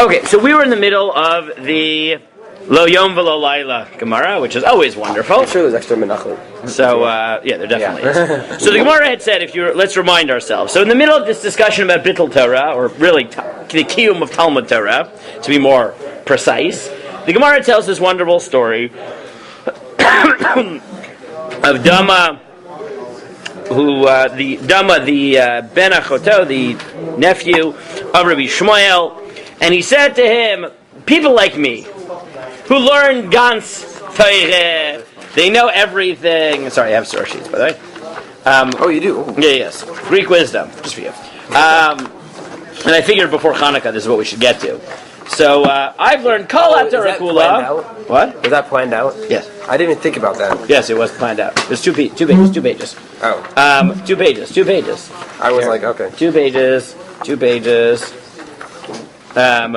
Okay, so we were in the middle of the Lo Yom V'Lo Laila Gemara, which is always wonderful. I'm sure there's extra menachos. So, yeah, there definitely is. So the Gemara had said, let's remind ourselves. So in the middle of this discussion about Bittul Torah, or really the Kiyum of Talmud Torah, to be more precise, the Gemara tells this wonderful story of Dama, the Ben Achoto, the nephew of Rabbi Shmuel, and he said to him, people like me, who learn Gans Torah, they know everything. Sorry, I have source sheets, by the way. Oh, you do? Yeah, yes. Greek wisdom, just for you. And I figured before Chanukah, this is what we should get to. So I've learned Kol HaTorah Kula. What? Was that planned out? Yes. I didn't even think about that. Yes, it was planned out. It was two pages. Oh. 2 pages. I was like, okay. 2 pages. So can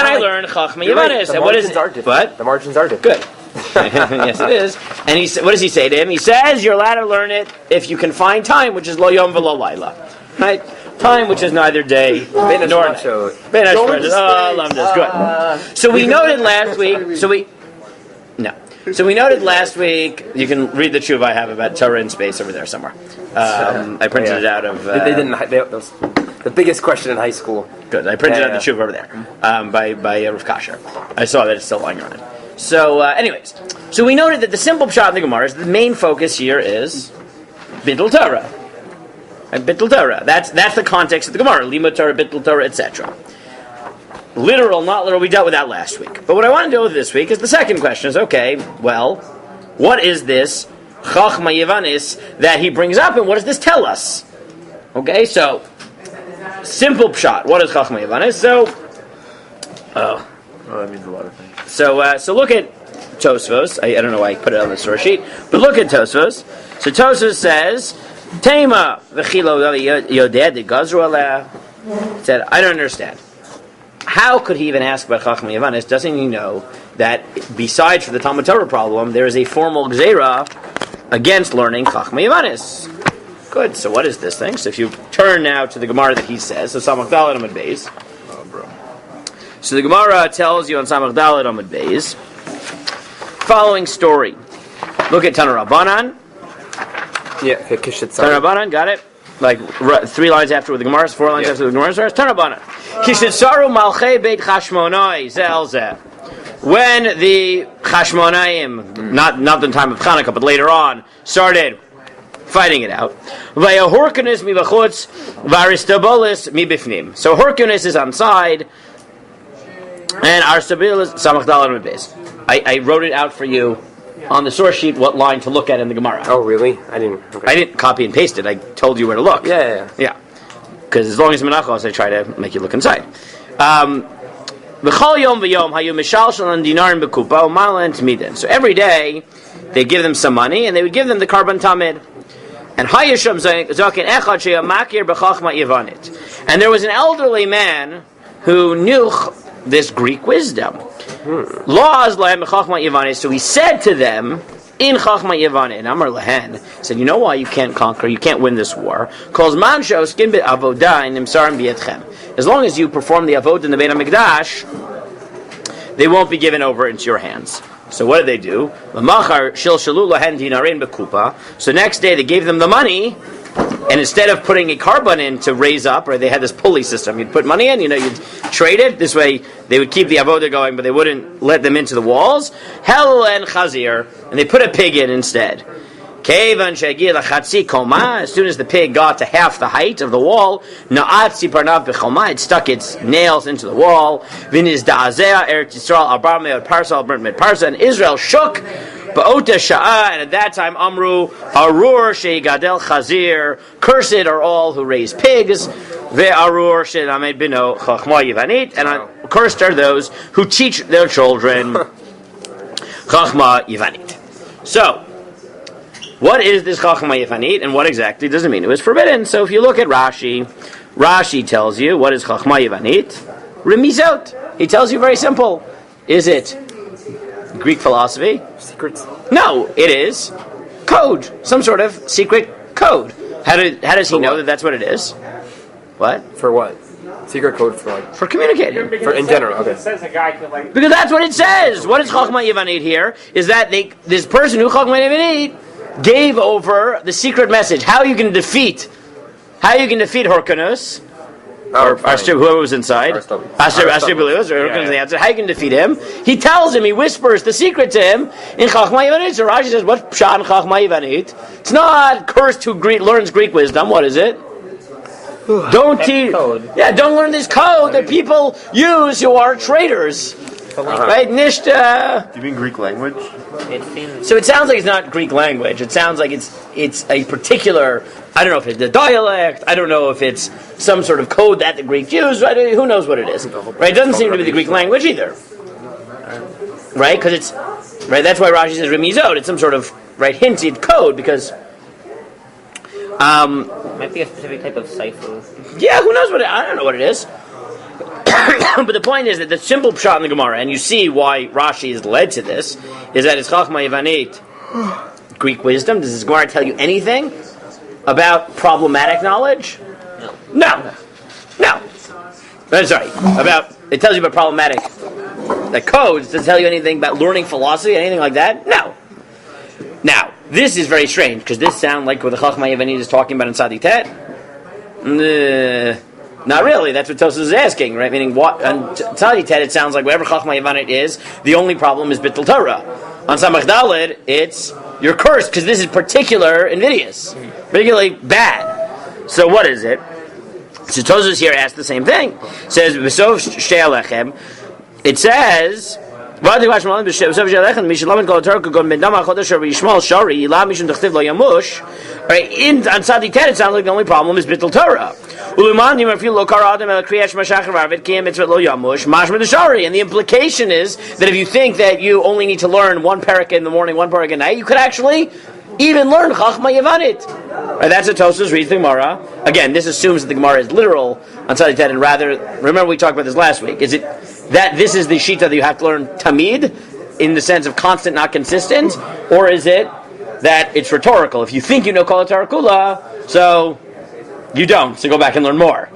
I learn Chachma Yevanis? And what is it? What? The margins are different. Good. Yes, it is. And what does he say to him? He says you're allowed to learn it if you can find time, which is Lo Yom V'Lo Laila. Right? Time which is neither day nor night. Good. So we noted last week. So we noted last week. You can read the tshuva I have about Torah in space over there somewhere. I printed it out of. They didn't. That was the biggest question in high school. Good. I printed out the tshuva over there by Rav Kasher. I saw that it's still lying around. So, anyways, so we noted that the simple pshat in the Gemara is the main focus here is Bittul Torah. Bittul Torah. That's the context of the Gemara. Limud Torah, Bittul Torah, etc. Literal, not literal. We dealt with that last week. But what I want to deal with this week is the second question. Is okay. Well, what is this Chachma Yevanis that he brings up, and what does this tell us? Okay, so simple pshat. What is Chachma Yevanis? Oh, that means a lot of things. So look at Tosfos. I don't know why I put it on the source sheet, but look at Tosfos. So Tosfos says, Tema v'chilo yodeh de gazru aleh. Said, I don't understand. How could he even ask about Chachma Yevanis? Doesn't he know that besides for the Talmud Torah problem, there is a formal gzeira against learning Chachma Yevanis? Good. So what is this thing? So if you turn now to the Gemara that he says, so Samach Daled Amud Beis. So the Gemara tells you on Samach Daled Amud Beis, following story. Look at Tana Rabbanan. Yeah, Kishit Tana Rabbanan, got it? Like 3 lines after with the Gemara, 4 lines after the Gemara starts. Tana Rabbanan. Kishit Saru Malchei Beit Chashmonai Zel Zeh. When the Chashmonaim, not the time of Chanukah, but later on, started fighting it out. Vaya Horkunis mi b'chutz, v'Aristobulos mi b'fnim. So Horkunis is on side, and Aristobulos Samach Daled Amud Beis. I wrote it out for you on the source sheet what line to look at in the Gemara. Oh, really? I didn't copy and paste it. I told you where to look. Yeah. Because as long as menachos, I try to make you look inside. V'chol yom v'yom hayu mishalshel and dinarim b'kupa u'malan t'midin. So every day they give them some money and they would give them the carbon tamid. And hayisham zaken echad sheyamakir b'chachma yevanit. And there was an elderly man who knew this Greek wisdom. Laws lahem b'chachma yevanit. So he said to them in Chachma Yevanit, and Amar Lehen said, you know why you can't conquer, you can't win this war? Calls manshos skin bit avodah in nimsarim b'yetchem. As long as you perform the avod in the Beit HaMikdash, they won't be given over into your hands. So what did they do? So next day they gave them the money, and instead of putting a carbon in to raise up, or they had this pulley system, you'd put money in, you'd trade it. This way they would keep the avodah going, but they wouldn't let them into the walls. Hel and chazir, and they put a pig in instead. As soon as the pig got to half the height of the wall, it stuck its nails into the wall. And Israel shook. And at that time, Amru, Arur Sheigadel Chazir, cursed are all who raise pigs, Ve'arur She'lamed Bino Chachma Yevanit, and cursed are those who teach their children Chachma Yevanit. So, what is this Chachma Yevanit, and what exactly does it mean? It was forbidden. So if you look at Rashi, Rashi tells you, what is Chachma Yevanit? Remizot. He tells you very simple. Is it Greek philosophy? Secrets? No, it is code. Some sort of secret code. How does he know that that's what it is? What? For what? Secret code for like for communicating. for in general. Okay. It says a guy could like. Because that's what it says. What is Chachma Yivanit here? Is that this person who Chachma Yivanit gave over the secret message. How you can defeat Hyrcanus, or whoever was inside. Aristobulus, or Hyrcanus the answer. How you can defeat him? He tells him, he whispers the secret to him in Chachma Yivanit. So Rashi says, what's Pshat in Chachma Yivanit? It's not cursed who learns Greek wisdom. What is it? Don't teach. Don't learn this code that people use who are traitors. Right? Nishta. Do you mean Greek language? So it sounds like it's not Greek language. It sounds like it's a particular. I don't know if it's a dialect. I don't know if it's some sort of code that the Greeks use. Right? Who knows what it is? Right? It doesn't seem to be the Greek language either. Right? Because it's right. That's why Rashi says remizot. It's some sort of hinted code because. Might be a specific type of cipher. Yeah, who knows I don't know what it is. But the point is that the simple pshat in the Gemara, and you see why Rashi is led to this, is that it's Chachma Yivanit, Greek wisdom. Does this Gemara tell you anything about problematic knowledge? No. Sorry. It tells you about problematic codes. Does it tell you anything about learning philosophy, anything like that? No. Now, this is very strange, because this sounds like what the Chachma Yivanit is talking about in Tzadi Tet. Not really, that's what Tosfos is asking, right? Meaning, what on Tzadi Tet, it sounds like whatever Chachma Yivanit is, the only problem is Bittul Torah. On Samach Daled, it's, you're cursed, because this is particular invidious, particularly bad. So what is it? So Tosfos here asks the same thing. It says, V'sov Shtei Alechem, it says, right, in on Tzadi Tet, it sounds like the only problem is Bittul Torah. And the implication is that if you think that you only need to learn one parak in the morning, one parak at night, you could actually even learn Chachma Yivanit. Right, that's what Tosfos reads the Gemara. Again, this assumes that the Gemara is literal on Tzadi Tet, and rather, remember we talked about this last week. Is it that this is the shita that you have to learn tamid, in the sense of constant, not consistent, or is it that it's rhetorical? If you think you know Kol HaTorah Kula, so you don't, so go back and learn more.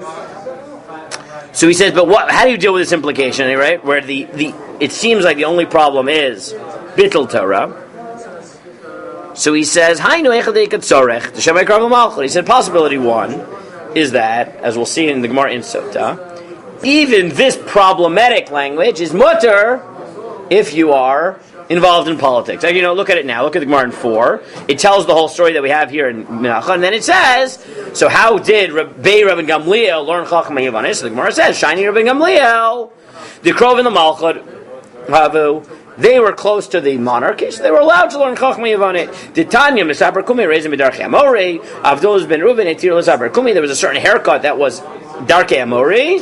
So he says, but how do you deal with this implication, right? Where it seems like the only problem is Bittul Torah. So he says, he said, possibility one is that, as we'll see in the Gemara in Sota, even this problematic language is mutter if you are involved in politics. Like, look at it now. Look at the Gemara in 4. It tells the whole story that we have here in Menachah, and then it says, so how did Rabbi Gamliel learn Chachma Yivanit? So the Gemara says, Shiny Rabbi Gamliel, the Krov and the Malchut, Havu, they were close to the monarchy, so they were allowed to learn Chachma Yivanit. The Tanya Misaber Kumi raised Midarkei Amori, Avdullah ben Reuven Etir Misaber Kumi. There was a certain haircut that was Darkei Amori,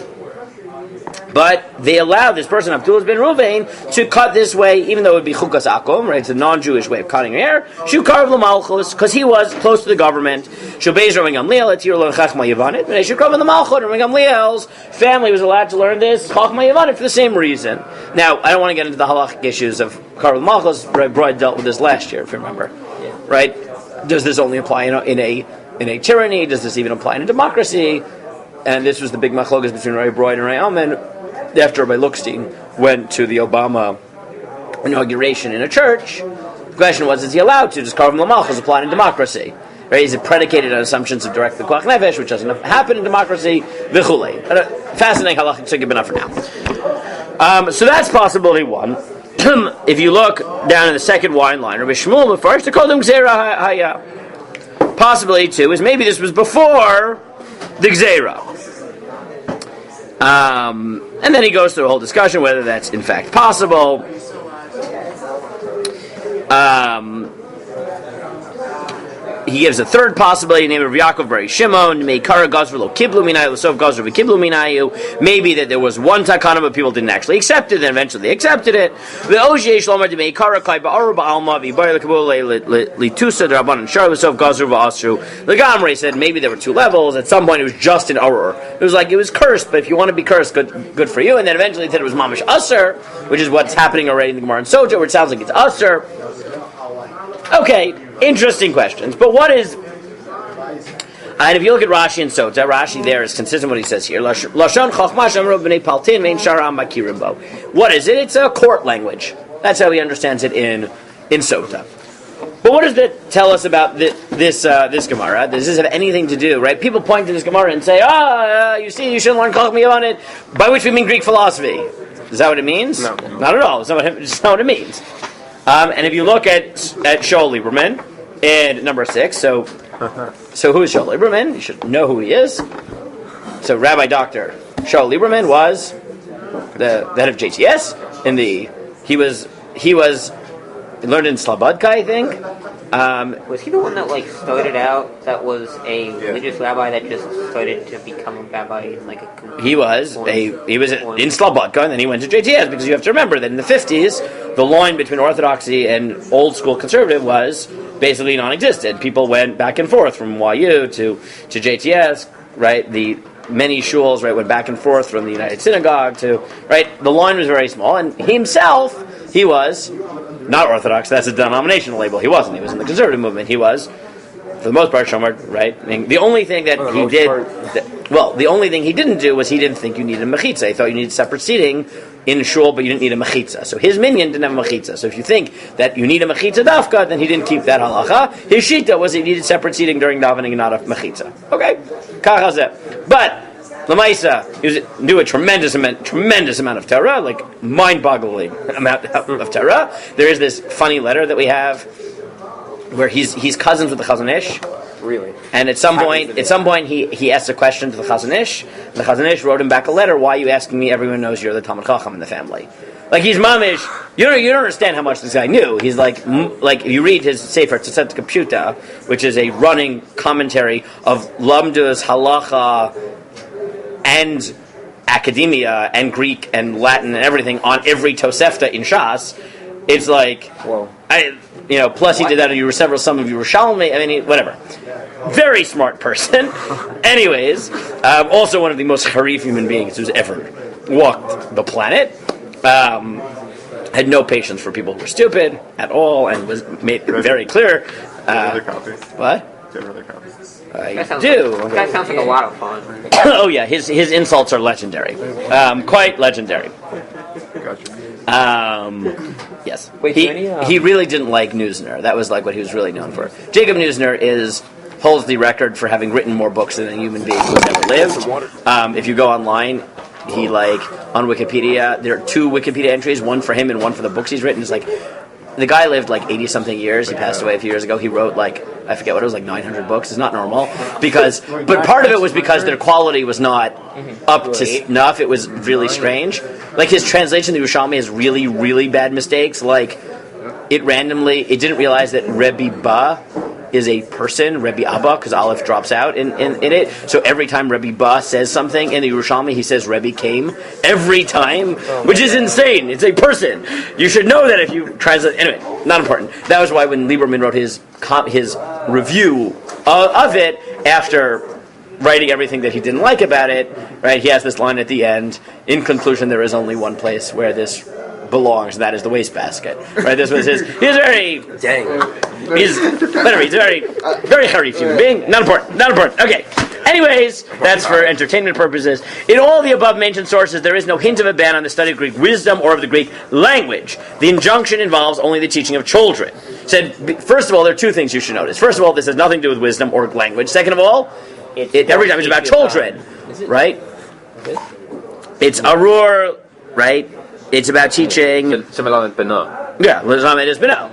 but they allowed this person, Abdullah ben Reuven, to cut this way, even though it would be Chukas Akum, right? It's a non-Jewish way of cutting hair. Shukar L'Malchus, because he was close to the government. Shubeis Rabbi Gamliel, Etir Lo Chachma Yivanit. And Shukar in the Malchut, Rabbi Gamliel's family was allowed to learn this Chachma Yivanit for the same reason. Now, I don't want to get into the halachic issues of Karl Malchus. Bride dealt with this last year, if you remember. Yeah. Right? Does this only apply in a tyranny? Does this even apply in a democracy? And this was the big machlokas between Rabbi Broid and Rabbi Alman after Rabbi Lookstein went to the Obama inauguration in a church. The question was, is he allowed to? Does Karv Malchus apply in democracy? Right? Is it predicated on assumptions of direct L'Koach Nefesh, which doesn't happen in democracy? V'chulei. Fascinating halachic sugya enough for now. So that's possibility one. If you look down in the second wine line, Rabbi Shmuel Mefarsh, to call them Gzeira Haya. Possibility two is maybe this was before the Gzeira. And then he goes through a whole discussion whether that's in fact possible. He gives a third possibility, named Rav Yaakov Bar Shimon, Meikara Gazra Lo Kiblu Minayu, L'Sov Gazra V'Kiblu Minayu. Maybe that there was one takana, but people didn't actually accept it, then eventually they accepted it. V'Oshei Shlomar De Meikara Kai Ba'aru Ba'alma V'Bayar L'Kibul L'Tusa D'Rabban and Shar L'Sov Gazra V'Asru. L'Gamrei said maybe there were two levels. At some point it was just an Arur. It was like, it was cursed, but if you want to be cursed, good for you. And then eventually they said it was Mamish Asr, which is what's happening already in the Gemara and Sota, where it sounds like it's Asr. Okay, interesting questions. But what is... And if you look at Rashi and Sota, Rashi there is consistent with what he says here. Lashon chachma shamru b'nei paltin vein sharam makirim bo. What is it? It's a court language. That's how he understands it in Sota. But what does that tell us about this Gemara? Does this have anything to do, right? People point to this Gemara and say, you see, you shouldn't learn Chachmi on it, by which we mean Greek philosophy. Is that what it means? No. Not at all. It's not what it means. And if you look at Shaul Lieberman in number 6, so who is Shaul Lieberman? You should know who he is. So Rabbi Dr. Shaul Lieberman was the head of JTS. He learned in Slobodka, I think. Was he the one that started out? That was a religious rabbi that just started to become a rabbi He was in Slobodka, and then he went to JTS, because you have to remember that in the 50s, the line between Orthodoxy and old school conservative was basically non-existent. People went back and forth from YU to JTS, right? The many shuls, right, went back and forth from the United Synagogue to, right? The line was very small, and he was not Orthodox. That's a denominational label. He wasn't. He was in the conservative movement. He was, for the most part, Shomer, right? I mean, the only thing that he did, the only thing he didn't do was he didn't think you needed a mechitza. He thought you needed separate seating in shul, but you didn't need a mechitza. So his minyan didn't have a mechitza. So if you think that you need a mechitza dafka, then he didn't keep that halacha. His shita was he needed separate seating during davening and not a mechitza. Okay, kachazeh. But Lamaisa, he knew a tremendous amount of Torah, like mind-boggling amount of Torah. There is this funny letter that we have where he's cousins with the Chazon Ish. Really? And at some point he asked a question to the Chazon Ish. The Chazon Ish wrote him back a letter. Why are you asking me? Everyone knows you're the Talmud Chacham in the family. Like, he's mamish. You don't understand how much this guy knew. He's like if you read his Sefer Tzetzet Kaputa, which is a running commentary of Lamdus, Halacha, and academia, and Greek, and Latin, and everything on every Tosefta in Shas. It's like, whoa. Plus he did that on some of Yerushalmi. I mean, whatever. Very smart person. Anyways, also one of the most harif human beings who's ever walked the planet. Had no patience for people who were stupid at all, and was made very clear. What? I do. That sounds like a lot of fun. Oh yeah, his insults are legendary, quite legendary. Yes. Wait, he really didn't like Neusner. That was like what he was really known for. Jacob Neusner holds the record for having written more books than a human being who's ever lived. If you go online, he on Wikipedia, there are 2 Wikipedia entries, one for him and one for the books he's written. It's the guy lived 80-something years. He passed away a few years ago. He wrote I forget what it was, 900 books. It's not normal but part of it was because their quality was not up to snuff. It was really strange. His translation of the Yerushalmi has really, really bad mistakes. It didn't realize that Rebbe Ba is a person, Rebbe Abba, because Aleph drops out in it. So every time Rebbe Ba says something in the Yerushalmi, he says Rebbe came every time, which is insane. It's a person. You should know that if you translate. Anyway, not important. That was why when Lieberman wrote his review of it, after writing everything that he didn't like about it, right? He has this line at the end. In conclusion, there is only one place where this belongs, and that is the wastebasket. Right? This was his. He's very. Dang. He's very, very harif human being. Not important. Okay. Anyways, that's for entertainment purposes. In all the above-mentioned sources, there is no hint of a ban on the study of Greek wisdom or of the Greek language. The injunction involves only the teaching of children. Said, first of all, there are 2 things you should notice. First of all, this has nothing to do with wisdom or language. Second of all, every time it's about children, right? It's arur, right? It's about teaching. Yeah, l'zamed is beno.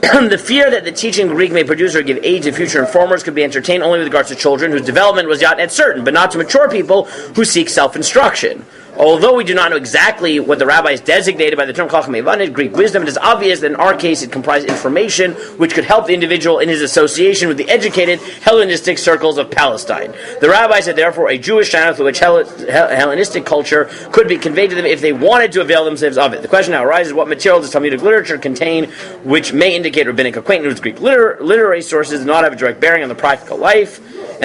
The fear that the teaching of Greek may produce or give aid to future informers could be entertained only with regards to children whose development was yet certain, but not to mature people who seek self-instruction. Although we do not know exactly what the rabbis designated by the term Chacham Evanid, Greek wisdom, it is obvious that in our case it comprised information which could help the individual in his association with the educated Hellenistic circles of Palestine. The rabbis had therefore a Jewish channel through which Hellenistic culture could be conveyed to them if they wanted to avail themselves of it. The question now arises, what material does Talmudic literature contain which may indicate rabbinic acquaintance with Greek literary sources and not have a direct bearing on the practical life?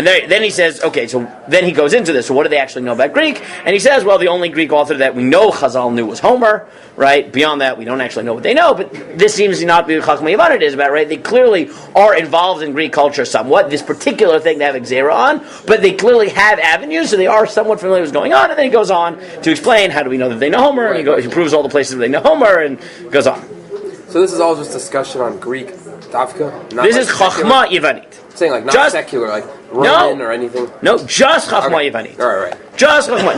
then he says, okay, so then he goes into this. So what do they actually know about Greek? And he says, well, the only Greek author that we know Chazal knew was Homer, right? Beyond that, we don't actually know what they know, but this seems to not be what Chachmei Yavanet is about, right? They clearly are involved in Greek culture somewhat, this particular thing they have Xera on, but they clearly have avenues, so they are somewhat familiar with what's going on, and then he goes on to explain how do we know that they know Homer, and he proves all the places where they know Homer, and goes on. So this is all just discussion on Greek, Davka? This is Chachma Yavanit. Saying like not just, secular, like Roman or anything? No, just Chachma Yavanit. Right. Just Chachma.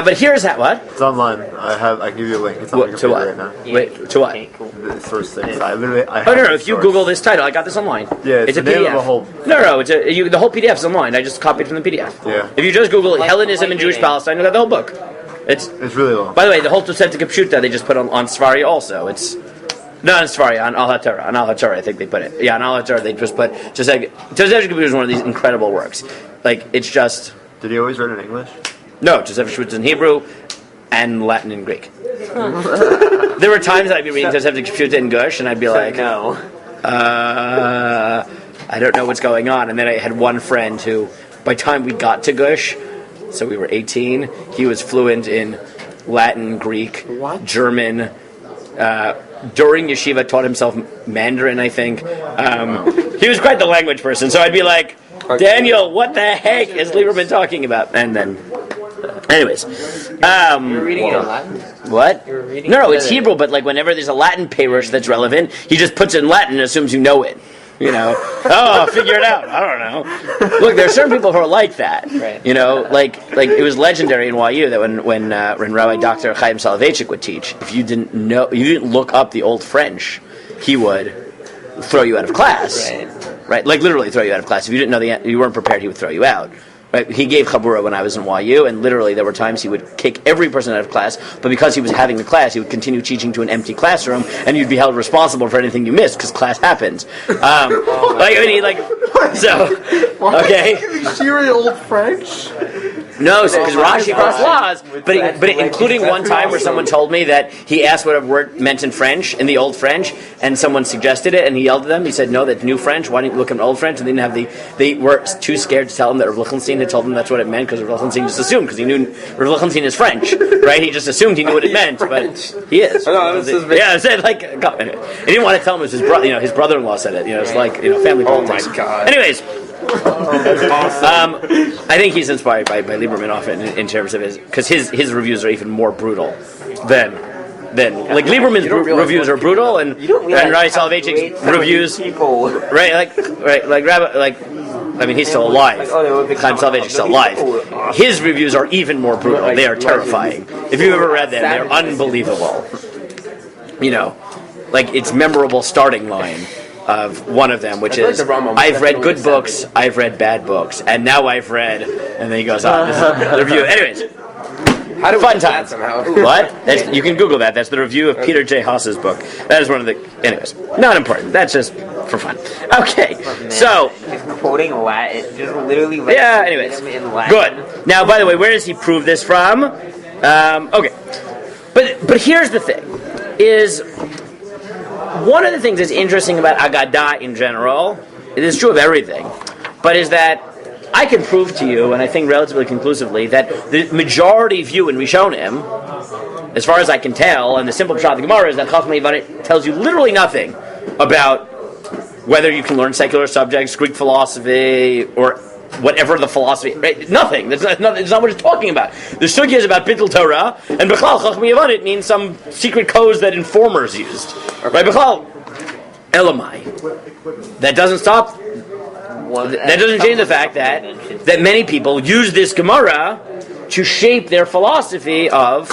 But here's how, what? It's online. I can give you a link. It's on my computer right now. Wait, to what? Okay, cool. The first thing. I have No. If you Google this title, I got this online. Yeah, it's a the name PDF. of the whole. No, the whole PDF is online. I just copied from the PDF. Yeah. If you just Google Hellenism and Jewish Palestine, you got the whole book. It's really long. By the way, the whole Tosefta Pshuta they just put on Sfari also. It's not on Sfari, on Al HaTorah. On Al HaTorah, I think they put it. Yeah, on Al HaTorah they just put Tosefta Pshuta is one of these incredible works. Like it's just. Did he always write in English? No, Tosefta Pshuta in Hebrew and Latin and Greek. There were times I'd be reading Tosefta Pshuta in Gush, and I'd be like, no. I don't know what's going on. And then I had one friend who, by the time we got to Gush, so we were 18, he was fluent in Latin, Greek, German. During yeshiva, taught himself Mandarin, I think. He was quite the language person, so I'd be like, Daniel, what the heck is Lieberman talking about? And then, anyways. You're reading it in Latin? What? You're reading No, it's Hebrew, but like whenever there's a Latin peirush that's relevant, he just puts it in Latin and assumes you know it. You know, figure it out. I don't know. Look, there are certain people who are like that. Right. You know, like it was legendary in YU that when Rabbi Dr. Chaim Soloveitchik would teach, if you didn't look up the old French, he would throw you out of class. Right. Like literally throw you out of class. If you didn't know you weren't prepared, he would throw you out. Right? He gave Chabura when I was in YU, and literally there were times he would kick every person out of class, but because he was having the class, he would continue teaching to an empty classroom, and you'd be held responsible for anything you missed, because class happens. So, okay. Sheer old French? No, because Rashi crossed laws, but including one time where someone told me that he asked what a word meant in French, in the old French, and someone suggested it, and he yelled at them. He said, "No, that's new French. Why don't you look at old French?" And they were too scared to tell him that Rav Lichtenstein had told them that's what it meant, because Rav Lichtenstein just assumed, because he knew Rav Lichtenstein is French, right? He just assumed he knew what it meant, but he is. I said like, he didn't want to tell him it was his brother. His brother-in-law said it. It's like family politics. Oh my God. Anyways. That's awesome. I think he's inspired by Lieberman often in terms of because his reviews are even more brutal than like Lieberman's reviews are brutal and Rabbi Soloveitchik's reviews I mean he's still alive. Chaim Soloveitchik's still alive. His reviews are even more brutal. They are terrifying. If you've ever read them, they're unbelievable. Like its memorable starting line of one of them, which is, I've read good books, I've read bad books, and now I've read, and then he goes on. This is the review. Anyways, How do fun times. What? You can Google that. That's the review of Peter J. Haas's book. That is one of the... Anyways, not important. That's just for fun. Okay, so... Just quoting Latin, just literally... Yeah, anyways. In Latin. Good. Now, by the way, where does he prove this from? Okay. But here's the thing, is... One of the things that's interesting about Agadah in general, it is true of everything, but is that I can prove to you, and I think relatively conclusively, that the majority view in Rishonim, as far as I can tell, and the simple pshat of the Gemara is that Chachmei Yavanet tells you literally nothing about whether you can learn secular subjects, Greek philosophy, or whatever the philosophy, right? Nothing. That's not what it's talking about. The sugya is about Bittul Torah, and B'chlal Chachmei Yavanet means some secret codes that informers used. Right? B'chlal Elamai. That doesn't stop. That doesn't change the fact that many people use this Gemara to shape their philosophy of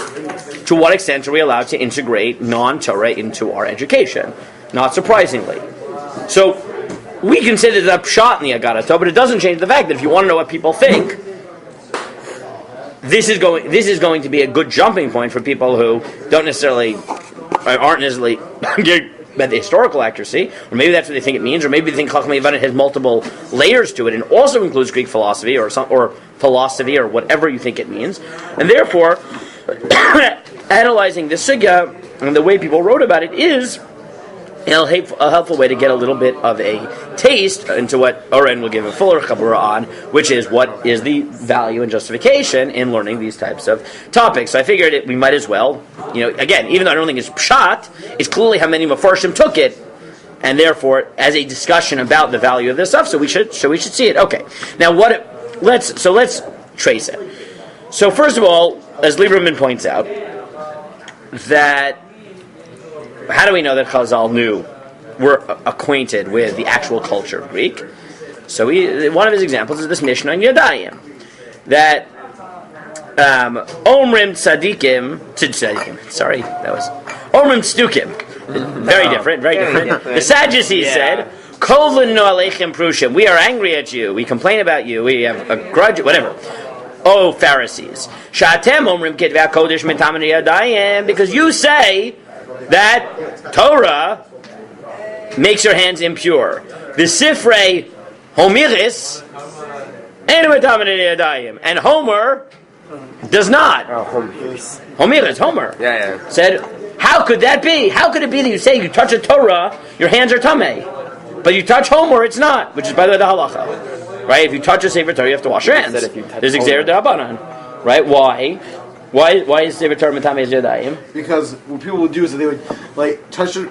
to what extent are we allowed to integrate non-Torah into our education. Not surprisingly. So we consider that pshat in the Agadah, but it doesn't change the fact that if you want to know what people think, this is going to be a good jumping point for people who aren't necessarily about the historical accuracy, or maybe that's what they think it means, or maybe they think Chachmei Yavanet has multiple layers to it and also includes Greek philosophy or philosophy or whatever you think it means, and therefore analyzing the sugya and the way people wrote about it is a helpful way to get a little bit of a taste into what Oren will give a fuller chabura on, which is what is the value and justification in learning these types of topics. So I figured we might as well, again, even though I don't think it's pshat, it's clearly how many Mefarshim took it, and therefore as a discussion about the value of this stuff. So we should see it. Okay. Now let's trace it. So first of all, as Lieberman points out, that how do we know that Chazal were acquainted with the actual culture of Greek? So one of his examples is this Mishnah in Yadayim, that Omrim Tzadikim, sorry, that was Omrim Tzdukim, very different. The Sadducees said, Kovlin no aleichem prushim, we are angry at you, we complain about you, we have a grudge, whatever. Oh, Pharisees, Shatem Omrim Kitvei Kodesh Mitamin Yadayim, because you say that Torah makes your hands impure. The Sifrei Homiris and Homer does not. Homer. Yeah. Said, how could that be? How could it be that you say you touch a Torah, your hands are tamei, but you touch Homer, it's not? Which is, by the way, the halacha, right? If you touch a Sefer Torah, you have to wash your hands. There's Xer D'Rabbanan, right? Why is Sefer Torah Matamei Yadayim? Because what people would do is that they would touch it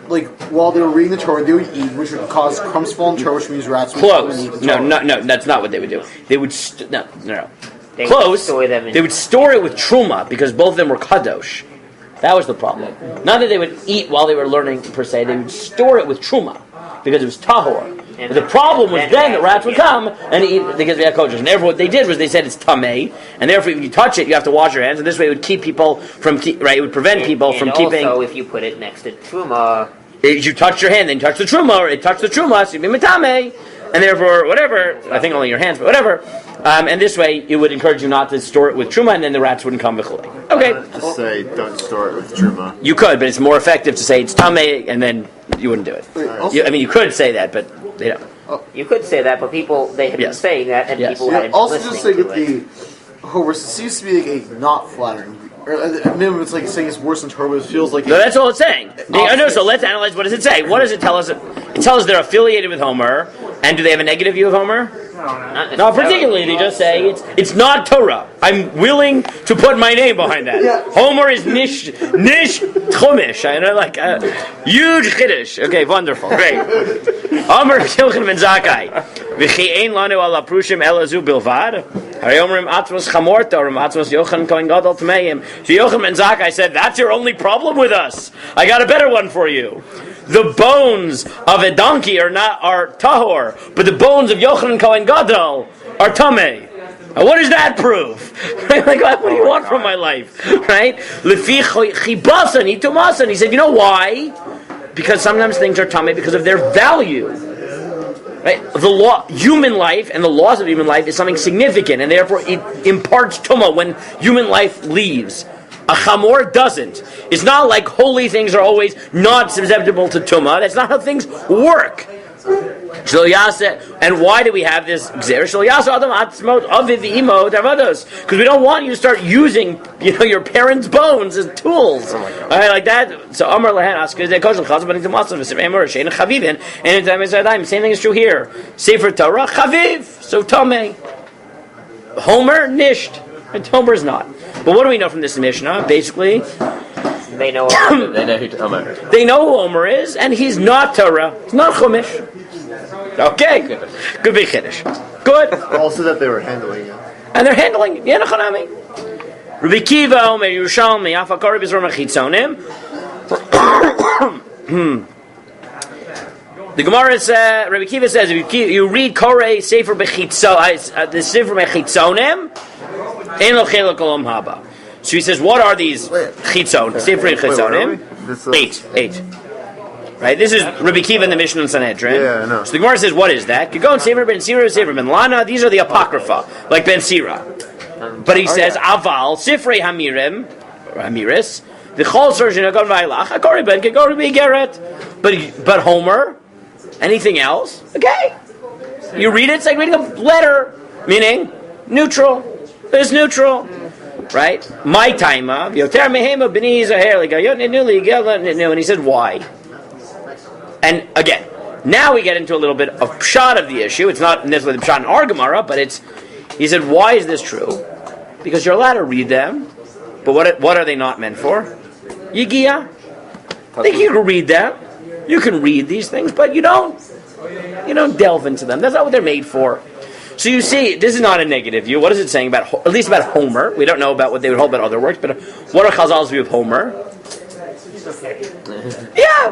while they were reading the Torah, they would eat, which would cause crumbs fall in the Torah, which means rats would come and eat the Torah. No, that's not what they would do. They would no. They Close. They would store it with truma because both of them were kadosh. That was the problem. Not that they would eat while they were learning per se. They would store it with truma because it was tahor. But the problem was then that rats would come and eat because they had kodesh. And therefore, what they did was they said it's tamei, and therefore, if you touch it, you have to wash your hands. And this way, it would keep people from it would prevent people from keeping. Also, if you put it next to truma, if you touch your hand, then you touch the truma, or it touched the truma, so you'd be metamei, and therefore, whatever. I think only your hands, but whatever. And this way, it would encourage you not to store it with truma, and then the rats wouldn't come b'chulei. Okay. Just say don't store it with truma. You could, but it's more effective to say it's tamei, and then you wouldn't do it. You could say that, but they don't. You could say that, but they had been saying that, and people hadn't also listening just say to that it. the Homer seems to be a not flattering. Or at minimum, it's saying it's worse than Torah, but it feels like... No, that's all it's saying. So let's analyze, what does it say? What does it tell us? It tells us they're affiliated with Homer, and do they have a negative view of Homer? No, particularly, they just say it's not Torah. I'm willing to put my name behind that. Homer is nish chumish. I know, huge chiddush. Okay, wonderful, great. Homer Yochanan ben Zakkai. V'chi ein lanu ala prushim elazu bilvad. Hari omrim atmos chamorta, or atmos Yochanan kohen gadol tmeim. So Yochanan ben Zakkai said, that's your only problem with us. I got a better one for you. The bones of a donkey are tahor, but the bones of Yochanan Kohen Gadol are tamei. Now, what does that prove? What do you want from my life? Right? Lefi chibasan itumasan. He said, you know why? Because sometimes things are tamei because of their value. Right? Human life and the laws of human life is something significant, and therefore it imparts tumah when human life leaves. A chamor doesn't. It's not like holy things are always not susceptible to tumah. That's not how things work. And why do we have this gzer? Because we don't want you to start using, your parents' bones as tools. Like that. So Amar Lehen and same thing is true here. Sefer Torah chaviv, so tamei. Homer nisht, and Homer is not. But what do we know from this Mishnah? Basically, they know who Homer. They know who Homer is, and he's not Torah. He's not Chumash. Okay, good big Kiddush. Good. Also that they were handling it. And they're handling it. Yenachanami. Rabbi Kiva Omer Yerushalmi Afakari B'Zor Mechitzonim. The Gemara says, Rabbi Kiva says, if you read Korei Sefer Bechitzonim, the Sefer Mechitzonim. So he says, what are these chitzon? Sefer chitzonim? Eight. Right? This is Rabbi Kiva in the Mishnah and Sanhedrin. Yeah, I know. So the Gemara says, what is that? Kagon Sefer ben Sira, Sefer ben Lana. These are the apocrypha, like Ben Sira. But he says, Aval Sifrei Hamirim, or Hamiris. The Chol Surgeon Agon Vailach. Akori ben Kagori Begeret. But Homer, anything else? Okay. You read it. It's like reading a letter, meaning neutral. It's neutral, right? My timer, and he said why? And again, now we get into a little bit of pshat of the issue. It's not necessarily the pshat in our Gemara, but it's. He said, why is this true? Because you're allowed to read them, but what are they not meant for? Yigia. I think you can read them. You can read these things, but you don't delve into them. That's not what they're made for. So you see, this is not a negative view. What is it saying about, at least about Homer? We don't know about what they would hold about other works, but what are Chazal's view of Homer? Yeah,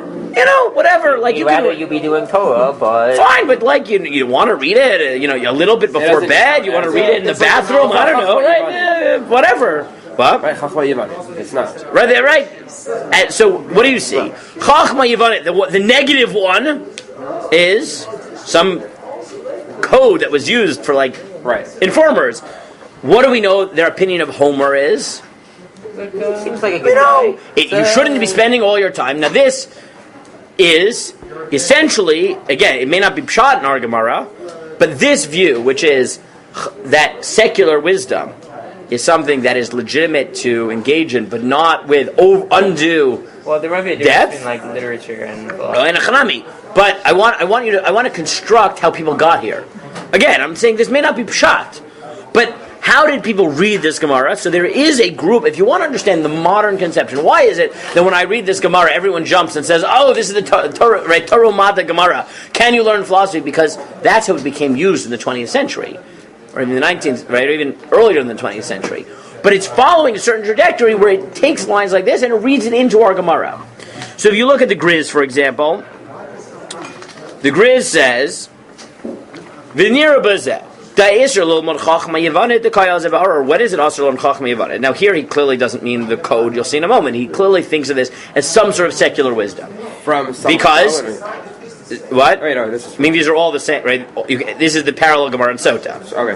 whatever. Like you rather you be doing Torah, but fine. But like you want to read it, a little bit before bed. You want to read it in the bathroom. I don't know, right? Whatever. What? Right, Chachma Yivanet. It's not. Right there, right. And so what do you see? Chachma Yivanet. The negative one is some code that was used for informers. What do we know their opinion of Homer is? Seems like a good guy. You shouldn't be spending all your time. Now this is essentially, again, it may not be pshat in our Gemara, but this view, which is that secular wisdom is something that is legitimate to engage in, but not with undue Well, there might be a difference between literature and Hanami. But I want to construct how people got here. Again, I'm saying this may not be pshat, but how did people read this Gemara? So there is a group, if you want to understand the modern conception, why is it that when I read this Gemara, everyone jumps and says, oh, this is the Torah, right? Torah Mata Gemara. Can you learn philosophy? Because that's how it became used in the 20th century, or in the 19th, right, or even earlier in the 20th century. But it's following a certain trajectory where it takes lines like this and it reads it into our Gemara. So if you look at the Grizz, for example, the Grizz says, V'nira bazeh. Or what is it, Asr Chachma Yevanet? Now here he clearly doesn't mean the code, you'll see in a moment. He clearly thinks of this as some sort of secular wisdom. Because, what? Wait, no, this is... I mean, these are all the same, right? This is the parallel Gemara in Sota. Okay.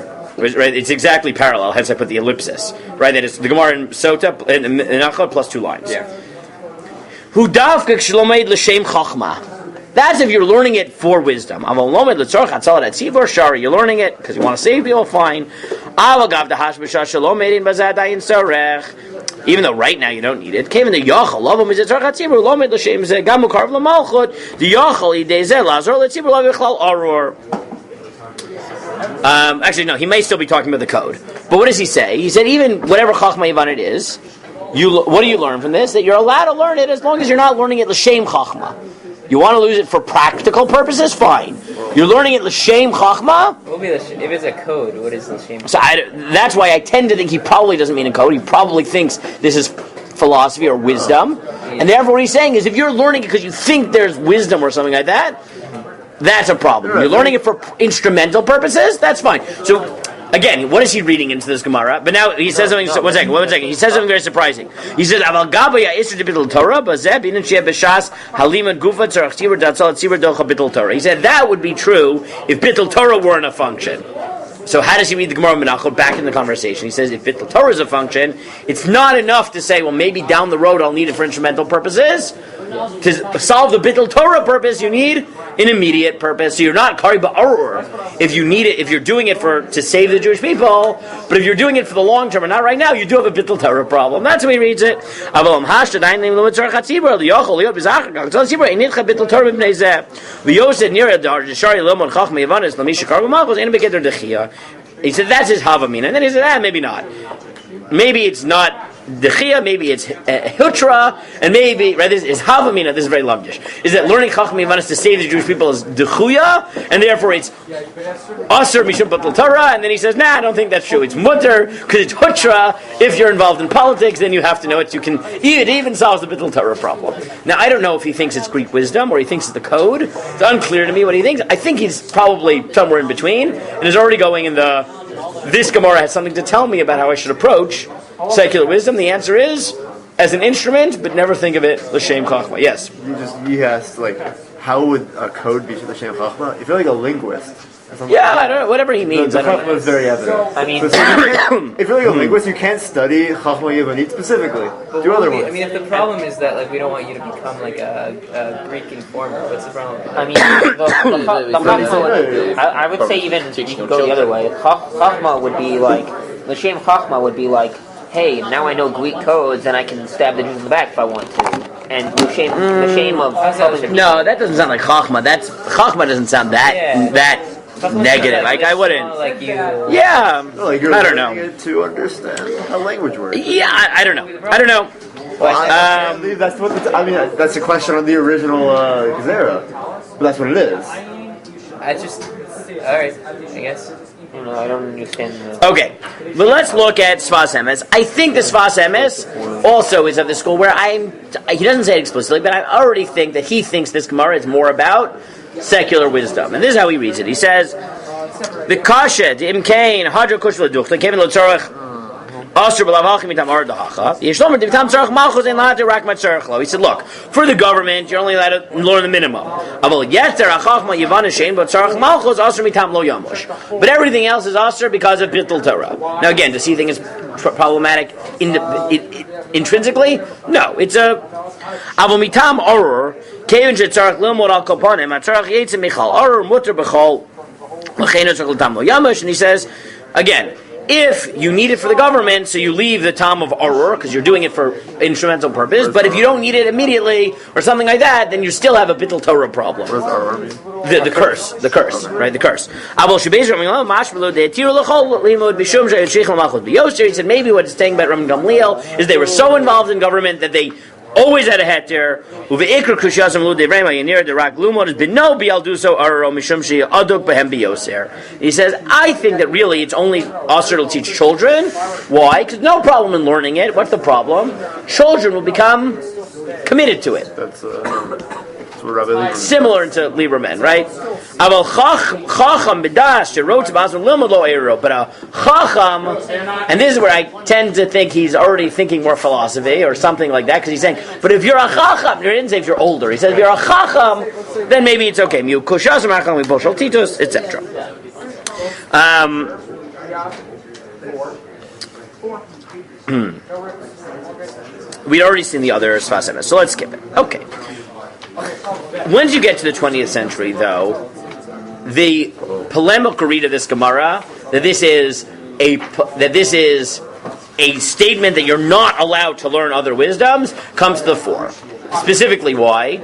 Right? It's exactly parallel, hence I put the ellipsis. Right? That is the Gemara in Sota, in Achad, plus 2 lines. Yeah. Hu davka shlomeid l'shem chachma. That's if you're learning it for wisdom. You're learning it because you want to save people, fine. Even though right now you don't need it. Actually, no, he may still be talking about the code. But what does he say? He said even whatever Chachma Yivanet is, what do you learn from this? That you're allowed to learn it as long as you're not learning it l'shem Chachma. You want to lose it for practical purposes? Fine. You're learning it l'shem chachma. What will be if it's a code? What is l'shem? So that's why I tend to think he probably doesn't mean a code. He probably thinks this is philosophy or wisdom, and therefore what he's saying is if you're learning it because you think there's wisdom or something like that, that's a problem. You're learning it for instrumental purposes. That's fine. So. Again, what is he reading into this Gemara? But now he says something. One second. He says something very surprising. He says, "Aval gabaya isur de bittul Torah, bazeh binin sheh b'shas halimad gufa tzarach tzibur datzal tzibur docha bittul Torah." He said that would be true if bittul Torah weren't a function. So how does he read the Gemara Menachot? Back in the conversation, he says if bittul Torah is a function, it's not enough to say, well, maybe down the road I'll need it for instrumental purposes. To solve the bittul Torah purpose, you need an immediate purpose. So you're not kari ba'arur if you need it, if you're doing it to save the Jewish people. But if you're doing it for the long term and not right now, you do have a bittul Torah problem. That's how he reads it. He said that's his havamina, and then he said, maybe not. Maybe it's not Dechia, maybe it's Hutra, and maybe, right, this is Havamina, this is very lamdish, is that learning Chacham Yivanis to save the Jewish people is Dechuya, and therefore it's Asr Mishum Batal Torah, and then he says, I don't think that's true. It's Mutter, because it's Hutra. If you're involved in politics, then you have to know it. It even solves the Batal Torah problem. Now, I don't know if he thinks it's Greek wisdom, or he thinks it's the code. It's unclear to me what he thinks. I think he's probably somewhere in between, and is already going in this Gemara has something to tell me about how I should approach secular wisdom. The answer is as an instrument, but never think of it l'shem chachma. Yes. You asked how would a code be l'shem chachma? If you're like a linguist. Yeah, I don't know. Whatever he means. The chachma is very evident. I mean, if you're like a linguist, you can't study chachma Yevanit specifically. Do other ones. I mean, if the problem is that we don't want you to become like a Greek informer, what's the problem? I mean, the Chachma, I would say even you can go the other way. Chachma would be like l'shem Chachma would be like hey, now I know Greek codes, and I can stab the Jews in the back if I want to. And the shame of telling the No, that doesn't sound like Chachma. Chachma doesn't sound that negative. Like I wouldn't. Like you. Yeah, Like you're I don't know. learning it to understand how language works. Yeah, I don't know. I don't know. That's what that's a question on the original Gezerah. But that's what it is. I just. Alright, I guess. I don't understand the... Okay, but let's look at Sfas Emes. I think the Sfas Emes also is of the school where he doesn't say it explicitly, but I already think that he thinks this Gemara is more about secular wisdom. And this is how he reads it. He says, the kashet, imkain, hadra kush v'leduchta, kevin lo tzorach, asur b'lavachim mitam ar dahacha, yeshlomer mitam tzorach malchus ein lahati rak mat tzorach lo. He said, look, for the government, you're only allowed to learn the minimum. Aval yeter achachma yivan hashem, but tzorach malchus asur mitam lo yamush. But everything else is asur because of bittul Torah. Now again, does he think it's problematic intrinsically? No, it's a aval mitam arur, kevin shetzorach lilmod al kopanim, atzorach yetzim michal arur mutter b'chol. And he says, again, if you need it for the government, so you leave the Tam of Arur, because you're doing it for instrumental purpose, but if you don't need it immediately, or something like that, then you still have a Bittul Torah problem. What does Arur mean? The curse, right, the curse. He said, maybe what it's saying about Rabban Gamliel is they were so involved in government that they always had a heter. He says, I think that really it's only usher to teach children. Why? Because no problem in learning it. What's the problem? Children will become committed to it. That's similar to Lieberman, right? But a chacham, and this is where I tend to think he's already thinking more philosophy or something like that, because he's saying, but if you're a chacham, he didn't say if you're older, he says if you're a chacham, then maybe it's okay, etc. We'd already seen the other Sfas Emes, so let's skip it. Okay. Once you get to the 20th century, though, the polemic read of this Gemara that this is a statement that you're not allowed to learn other wisdoms comes to the fore. Specifically, why?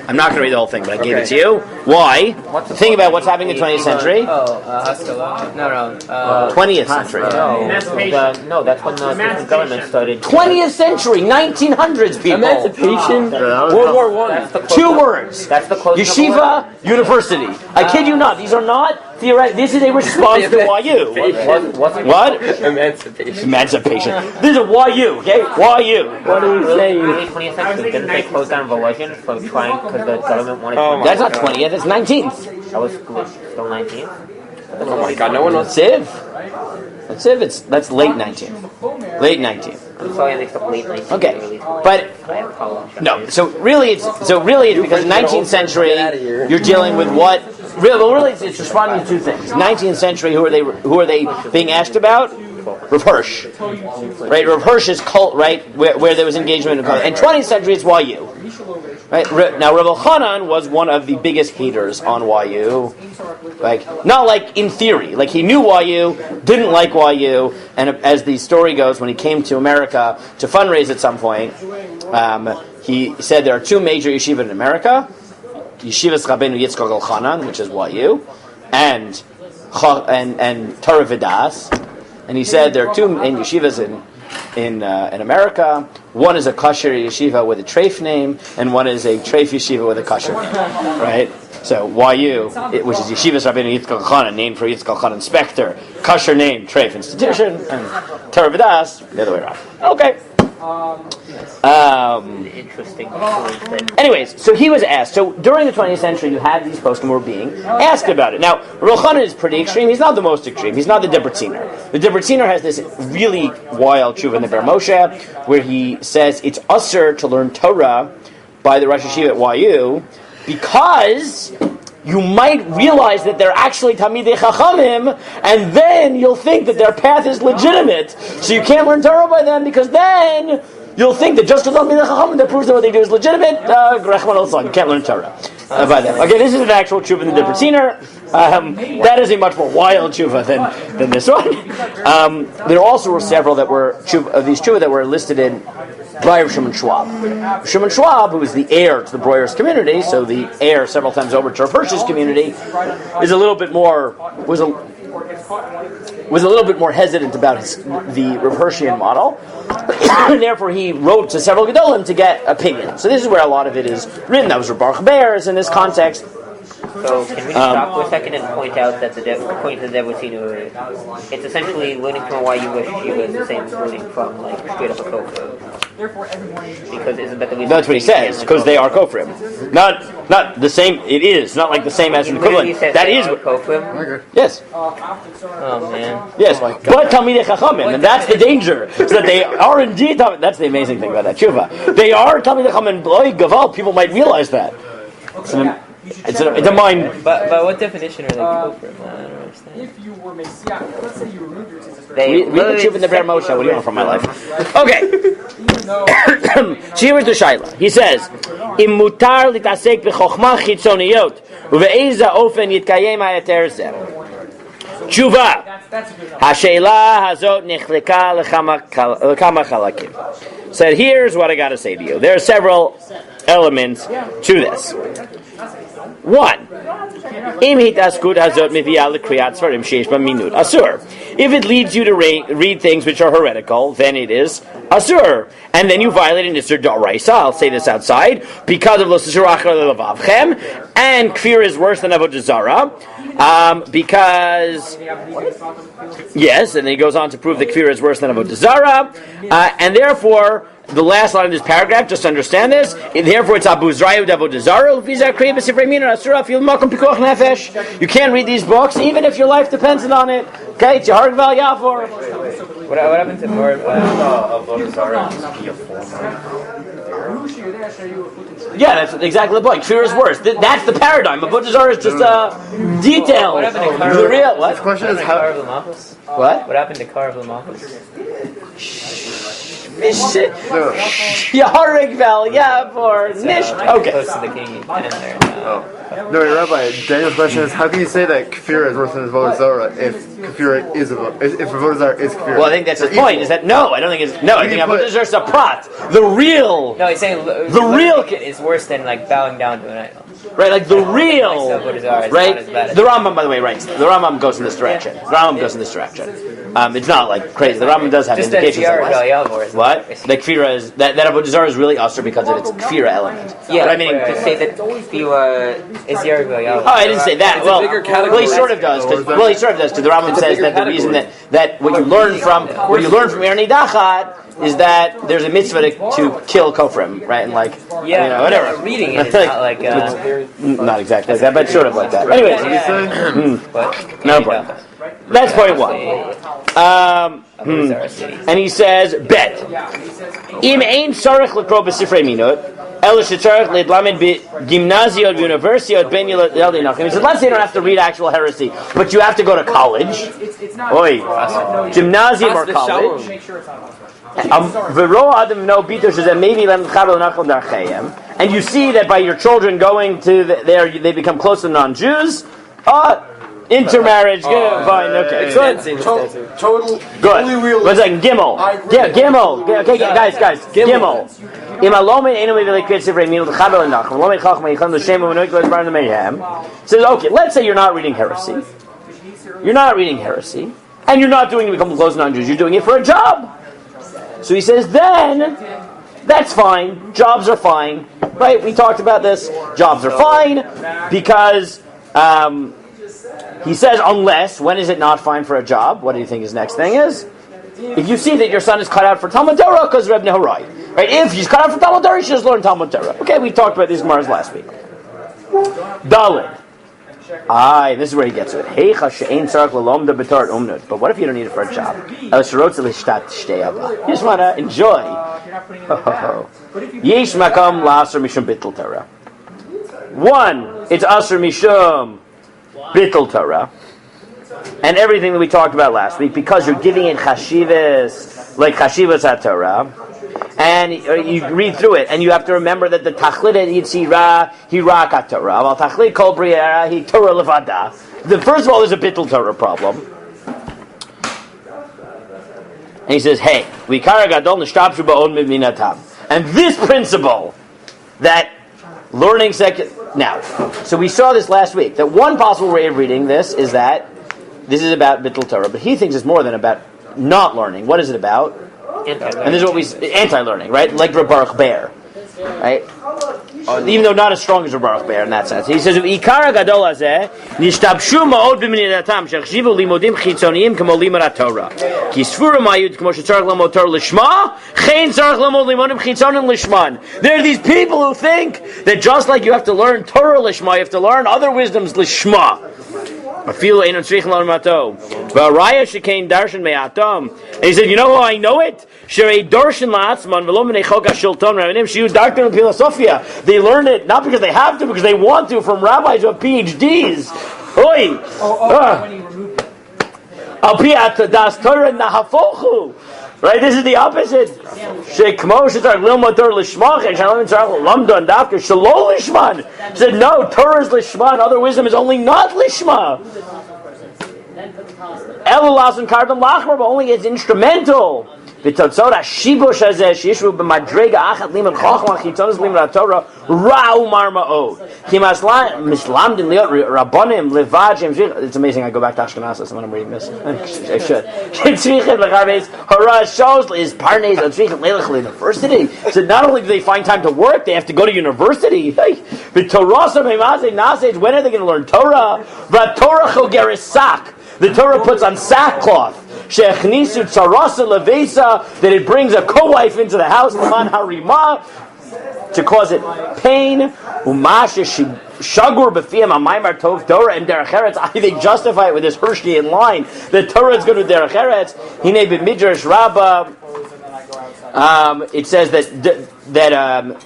I'm not going to read the whole thing, but I gave it to you. Why? Think about what's happening in the 20th century. Haskalah. No. 20th century. No, that's when the government started. 20th century, 1900s, people. Emancipation. World War I. 2 words. That's the closing Yeshiva, university. I kid you not. These are not theoretic. This is a response to YU. What? Emancipation. This is a YU, okay? YU. What are you saying? Early 20th century, didn't they close down Volozhin for trying, because the government wanted to... That's not 20th, it's 19th. That was still 19th? Oh my God, no one wants Civ. That's Civ, that's late 19th. Late 19th. I'm sorry, I mixed up late 19th. Okay, but no. So really, it's because 19th century you're dealing with what? Really, it's responding to two things. 19th century, who are they being asked about? Rav Hirsch, right? Rav Hirsch's cult, right, where there was engagement in cult. And 20th century, it's YU, right? Now, Rav Elchanan was one of the biggest haters on YU, like not like in theory, like he knew YU, didn't like YU, and as the story goes, when he came to America to fundraise at some point, he said there are 2 major yeshivas in America: Yeshivas Rabbeinu Yitzchak Elchanan, which is YU, and Torah Vidas. And he said there are 2 yeshivas in America. One is a kosher yeshiva with a treif name, and one is a treif yeshiva with a kosher name. Right? So YU, which is Yeshivas Rabbeinu Yitzchak Elchanan, named for Yitzchak Elchanan Spector, kosher name, treif institution, and Torah Vidas, the other way around. Okay. Interesting. Anyways, so he was asked. So during the 20th century, you had these poskim were being asked about it. Now, Rav Elchanan is pretty extreme. He's not the most extreme. He's not the Debretziner. The Debretziner has this really wild tshuva in the Ber Moshe, where he says it's usher to learn Torah by the Rosh Yeshiva at YU because you might realize that they're actually Talmidei Chachamim, and then you'll think that their path is legitimate. So you can't learn Torah by them, because then you'll think that just because Talmidei Chachamim, that proves that what they do is legitimate. You can't learn Torah. by them. Okay, this is an actual tshuva in the different scener. That is a much more wild tshuva than this one. There also were several that were of these tshuva that were listed in by Shimon Schwab. Shimon Schwab, who was the heir to the Breuer's community, so the heir several times over to Rav Hirsch's community, is a little bit more was a little bit more hesitant about the Rav Hirschian model, and therefore he wrote to several Gedolim to get opinions. So this is where a lot of it is written. That was Rav Baruch Bears in this context. So can we just stop for a second and point out that according to the Devotees, it's essentially learning from a YU yeshiva is the same as learning from like straight up a kofrim. Because isn't that the reason? That's what he says, because they are kofrim. Not the same. It is not like the same as an equivalent. That is what kofrim. Yes. Oh man. Yes. But Talmidei Chachamim, and that's the danger. Is that they are indeed. That's the amazing thing about that tshuva. They are Talmidei Chachamim. Boy, Gaval. People might realize that. It's a mind. But what definition are they kofrim? I don't understand. If you were Messiah, let's say you removed your sister. Read the tshuva in the Ber Moshe. What do you want from my life? Okay. So here is the shaila. He says, "Im mutar litasek b'chokhma chitzoniyot uve'eza ofen yitkayem hayater zeh." Tshuva. Hasheila hazot nichleka lekama chalakim. Said, here's what I got to say to you. There are several elements to this. One, if it leads you to read things which are heretical, then it is asur, and then you violate an isur d'oraisa. I'll say this outside because of lo tishurach levavchem, and kfir is worse than avodah zarah, because yes, and then he goes on to prove that kfir is worse than avodah zarah, and therefore. The last line of this paragraph, just understand this. Therefore, it's Abu Zrayu Avodah Zarah. You can't read these books, even if your life depends on it. Okay, it's your heart val yafor. What happened to more Avodah Zarah? Yeah, that's exactly the point. Kfir is worse. That's the paradigm. Avodah Zarah is just detail. What happened to The real what? The question is Kar how. V'Malchus? What? What happened to Kar V'Malchus? Yaharig val yafor nish. Okay. Close to the king and there. No, Rabbi. Daniel's question is: how can you say that kafir is worse than avodah zarah if kafir is if avodah zarah is kafir? Well, I think that's his point. Is that no? I don't think it's no. I think avodah zarah is a prat. The real. No, he's saying The real is worse than like bowing down to an idol. Right, like the real, Right? right? The Rambam, by the way, writes. The Rambam goes in this direction. The Rambam goes in this direction. It's not like crazy. The Rambam does have Just indications. What? What? The kfira is that avodah zarah is really usher because of its kfira element. Yeah, but I mean, to say that kfira is Yarg V'Yavor. Oh, I didn't say that. It's a bigger category. Well, he sort of does. Well, he sort of does because the Rambam says that the reason that what you learn from Erni Dachat is that there's a mitzvah to kill kofrim, right? And like, whatever. Reading it is not like not exactly like that, but sort of like that. Anyways, no problem. That's point one. And he says, bet. Im ein tzarech lekro b'sifrei minot, ela shetzarech le'lamed b'gimnaziot v'universiot ben yeldi nachem. He says, let's say you don't have to read actual heresy, but you have to go to college. Oi, gymnasium or college. And you see that by your children going to there, they become close to non-Jews. Intermarriage, good, fine, okay, good. Total. Good. One second, Gimel. Yeah, Gimel. Okay, guys, Gimel. Says, okay, let's say you're not reading heresy. And you're not doing it to become close to non-Jews. You're doing it for a job. So he says, then, that's fine. Jobs are fine. Right? We talked about this. Jobs are fine because he says, unless, when is it not fine for a job? What do you think his next thing is? If you see that your son is cut out for Talmud Torah because Reb Nehorai. Right? If he's cut out for Talmud Torah, he should just learn Talmud Torah. Okay, we talked about these Gemaras last week. Daled. This is where he gets to it. But what if you don't need it for a job? You just want to enjoy. One, it's Asr Mishum Bittul Torah. And everything that we talked about last week, because you're giving it chashivas, like chashivas HaTorah. And you read through it, and you have to remember that the Tachlit Yitzira Hira Torah, Aval Tachlit Kol Briera Hi Torah Levada. First of all, there's a Bittul Torah problem. And he says, hey, Vikara Gadol Nishtabshu Ba'on Minatam. And this principle, that learning now, so we saw this last week, that one possible way of reading this is that this is about Bittul Torah, but he thinks it's more than about not learning. What is it about? Anti-learning. And this is what anti-learning, right? Like Baruch Bear, right? Even though not as strong as Baruch Bear in that sense. He says, "Ikara gadol hazeh nishtabshu ma'od b'minatam shechshivu limodim chitzoniyim kamo limud Torah. Ki sfura mayud kamo shetzarich lamod Torah lishma, chein tzarich lamod limodim chitzonim lishman." There are these people who think that just like you have to learn Torah lishma, you have to learn other wisdoms lishma. And he said, you know how I know it? They learn it not because they have to, because they want to, from rabbis who have PhDs. Right, this is the opposite. Said no, Torah is lishman. Other wisdom is only not lishma. Elulas and kardam lachmer, but only it's instrumental. B'totzot hashibush hazeh sheishvu b'madrega achat limud chochma chitzonos limud Torah ra'u marma'od. Ki mislamdin liot rabbonim levajim. It's amazing. I go back to Ashkenazis when I'm reading this. I should. Tzrichet l'chaves hara shows is parnes tzrichet leilach university. So not only do they find time to work, they have to go to university. B'torasa meimazeh nasej. When are they going to learn Torah? V'torah chogeresak. The Torah puts on sackcloth. Shechnisu tzarasa levesa, that it brings a co-wife into the house, l'man harima, to cause it pain. Umash shagur b'fiyam amaymar tov Torah and derech eretz. They justify it with this Hirschian line. The Torah is good with derech eretz. Hine b'midrash rabbah. It says that derech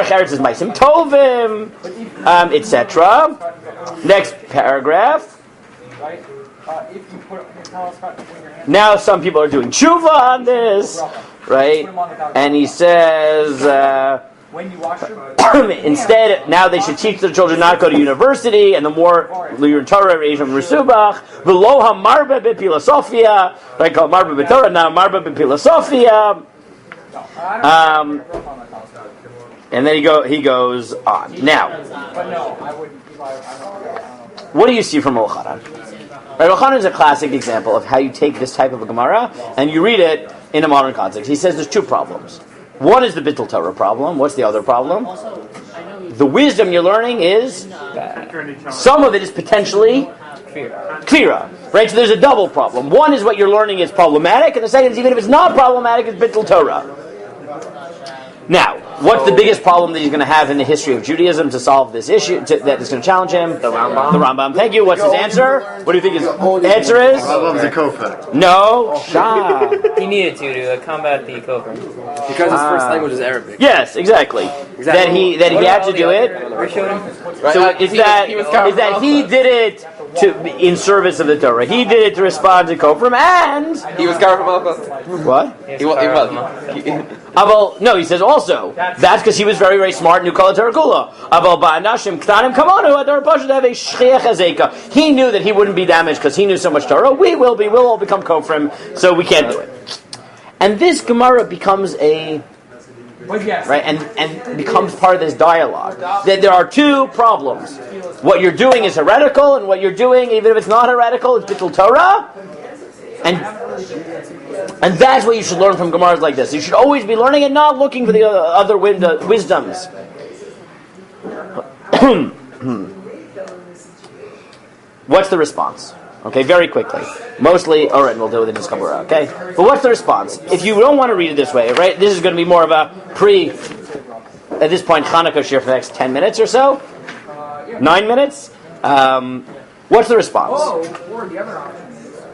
eretz is ma'asim tovim, etc. Next paragraph. Now some people are doing tshuva on this, right? And he says instead, now they should teach their children not to go to university, and the more learn Torah, Reisham Resubach, v'lo hamarba b'pilosofia, right? Called marba b'Torah, now marba b'pilosofia. And then he goes on. Now, what do you see from Yochanan? Right, Yochanan is a classic example of how you take this type of a Gemara and you read it in a modern context. He says there's two problems. One is the Bittul Torah problem. What's the other problem? The wisdom you're learning is some of it is potentially Kfira. Right? So there's a double problem. One is what you're learning is problematic, and the second is even if it's not problematic, it's Bittul Torah. Now, what's the biggest problem that he's going to have in the history of Judaism to solve this issue that is going to challenge him? The Rambam. The Rambam. Thank you. What's his answer? What do you think his answer is? Rambam's a kofar. No. Shah. He needed to combat the kofar. Because his first language is Arabic. Yes, exactly. That he had to do it. So is that he did it in service of the Torah. He did it to respond to Kofrim, and he was Garfam. What? He was. No, he says also that's because he was very, very smart and knew Kol Torah Kula. He knew that he wouldn't be damaged because he knew so much Torah. We'll all become Kofrim, so we can't do it. And this Gemara becomes right, and becomes part of this dialogue. That there are two problems. What you're doing is heretical, and what you're doing, even if it's not heretical, it's Bittul Torah. And that's what you should learn from Gemaras like this. You should always be learning and not looking for the other wisdoms. What's the response? Okay, very quickly. Mostly, all right, we'll deal with it in this Gemara, okay? But what's the response? If you don't want to read it this way, right, this is going to be more of a at this point, CHANUKAH share for the next 10 minutes or so? 9 minutes? What's the response?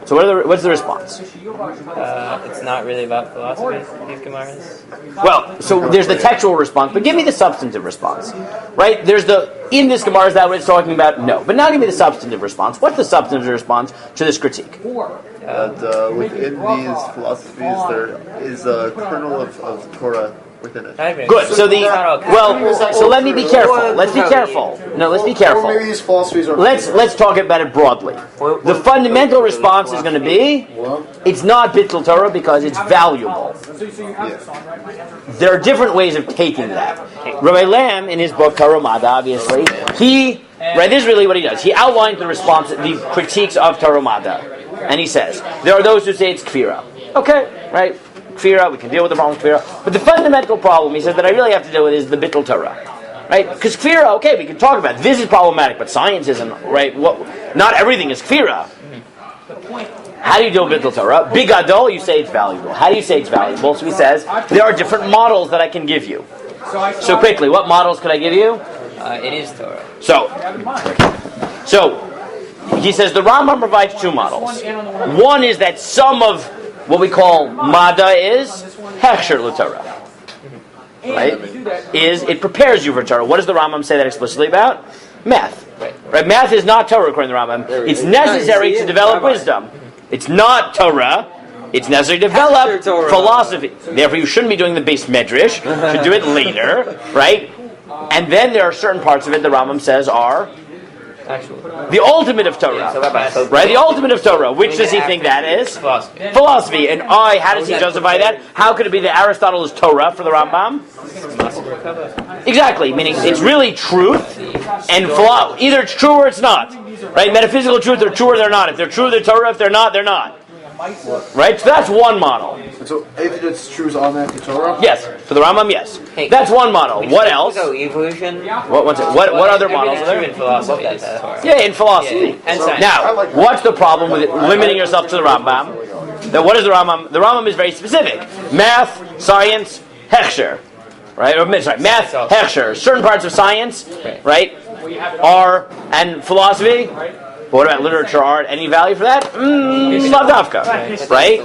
So what's the response? It's not really about philosophy, these Gemaras. Well, so there's the textual response, but give me the substantive response, right? There's in this Gemara, is that what it's talking about? No. But now give me the substantive response. What's the substantive response to this critique? And within these philosophies, there is a kernel of Torah within it. Good. So so let me be careful. Let's be careful. No, let's be Or careful. maybe these philosophies are. Let's talk about it broadly. The fundamental response is going to be, it's not bittul Torah because it's valuable. There are different ways of taking that. Rabbi Lam, in his book Torah Mada, obviously, this is really what he does. He outlines the critiques of Torah Mada, and he says there are those who say it's kfira. Okay, right? Kfira, we can deal with the problem with kfira. But the fundamental problem, he says, that I really have to deal with is the bittul Torah. Right? Because kfira, okay, we can talk about it. This is problematic, but science isn't, right? Not everything is kfira. How do you deal with bittul Torah? Big Adol, you say it's valuable. How do you say it's valuable? So he says, there are different models that I can give you. So quickly, what models could I give you? It is Torah. So he says the Rambam provides two models. One is that some of what we call Mada is Hechsher l'Torah. Right? It prepares you for Torah. What does the Rambam say that explicitly about? Math. Right? Math is not Torah according to the Rambam. It's necessary to develop wisdom. It's not Torah. It's necessary to develop philosophy. Therefore, you shouldn't be doing the base medrash. You should do it later. Right? And then there are certain parts of it the Rambam says are the ultimate of Torah. Right? The ultimate of Torah. Which does he think that is? Philosophy. And how does he justify that? How could it be that Aristotle is Torah for the Rambam? Exactly. Meaning it's really truth and either it's true or it's not. Right? Metaphysical truth, they're true or they're not. If they're true, they're Torah. If they're not, they're not. Right? So that's one model. So if it's true, is automatically Torah? Yes. For the Rambam, yes. That's one model. What else? Evolution. What other models are there? In philosophy, Yeah, in philosophy. And science. Now, what's the problem with limiting yourself to the Rambam? Then what is the Rambam? The Rambam is very specific. Math, science, hechsher. Right? Math, hechsher. Certain parts of science, right, and philosophy. But what about literature, art? Any value for that? Slavdavka. Right?